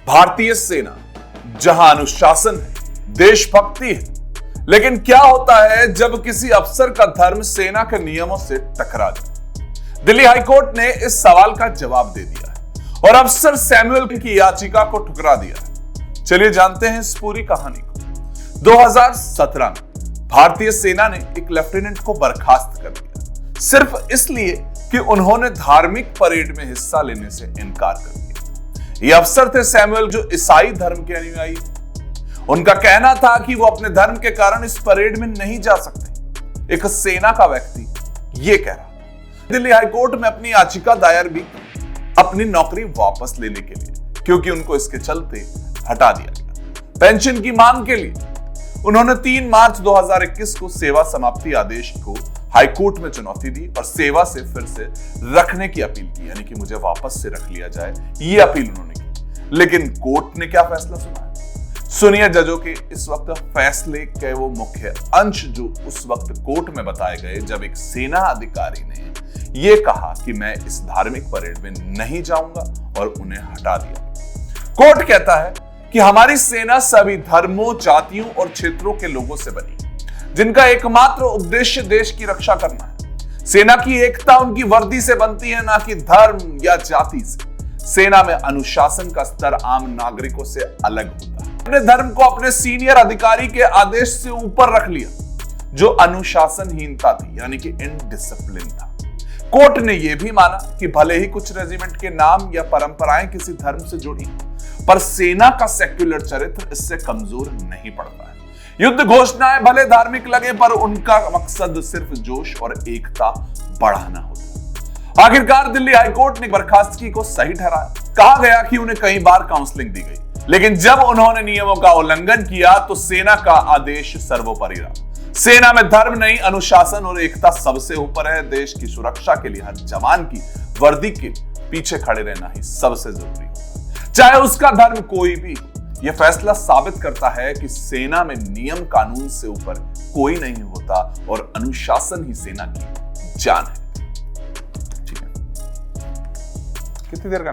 भारतीय सेना जहां अनुशासन है, देशभक्ति है, लेकिन क्या होता है जब किसी अफसर का धर्म सेना के नियमों से टकरा जाए? दिल्ली हाईकोर्ट ने इस सवाल का जवाब दे दिया है और अफसर सैमुअल की याचिका को ठुकरा दिया है। चलिए जानते हैं इस पूरी कहानी को। 2017 में भारतीय सेना ने एक लेफ्टिनेंट को बर्खास्त कर दिया, सिर्फ इसलिए कि उन्होंने धार्मिक परेड में हिस्सा लेने से इनकार कर दिया। ये अफसर थे सैमुअल, जो ईसाई धर्म के अनुयायी थे। उनका कहना था कि वो अपने धर्म के कारण इस परेड में नहीं जा सकते। एक सेना का व्यक्ति ये कह रहा था। दिल्ली हाईकोर्ट में अपनी याचिका दायर भी अपनी नौकरी वापस लेने के लिए, क्योंकि उनको इसके चलते हटा दिया गया। पेंशन की मांग के लिए उन्होंने 3 मार्च 2021 को सेवा समाप्ति आदेश को हाईकोर्ट में चुनौती दी और सेवा से फिर से रखने की अपील की, यानी कि मुझे वापस से रख लिया जाए, ये अपील उन्होंने की। लेकिन कोर्ट ने क्या फैसला सुनाया? सुनिए जजों के इस वक्त फैसले के वो मुख्य अंश जो उस वक्त कोर्ट में बताए गए, जब एक सेना अधिकारी ने यह कहा कि मैं इस धार्मिक परेड में नहीं जाऊंगा और उन्हें हटा दिया। कोर्ट कहता है कि हमारी सेना सभी धर्मों, जातियों और क्षेत्रों के लोगों से बनी, जिनका एकमात्र उद्देश्य देश की रक्षा करना है। सेना की एकता उनकी वर्दी से बनती है, ना कि धर्म या जाति से। सेना में अनुशासन का स्तर आम नागरिकों से अलग होता है। अपने धर्म को अपने सीनियर अधिकारी के आदेश से ऊपर रख लिया, जो अनुशासनहीनता थी, यानी कि इनडिसिप्लिन था। कोर्ट ने यह भी माना कि भले ही कुछ रेजिमेंट के नाम या परंपराएं किसी धर्म से जुड़ी, पर सेना का सेक्युलर चरित्र इससे कमजोर नहीं पड़ता है। युद्ध घोषणाएं भले धार्मिक लगे, पर उनका मकसद सिर्फ जोश और एकता बढ़ाना होता है। आखिरकार दिल्ली हाईकोर्ट ने बर्खास्तगी को सही ठहराया। कहा गया कि उन्हें कई बार काउंसलिंग दी गई, लेकिन जब उन्होंने नियमों का उल्लंघन किया तो सेना का आदेश सर्वोपरि रहा। सेना में धर्म नहीं, अनुशासन और एकता सबसे ऊपर है। देश की सुरक्षा के लिए हर जवान की वर्दी के पीछे खड़े रहना ही सबसे जरूरी है, चाहे उसका धर्म कोई भी हो। यह फैसला साबित करता है कि सेना में नियम कानून से ऊपर कोई नहीं होता और अनुशासन ही सेना की जान है। ठीक है, कितनी देर का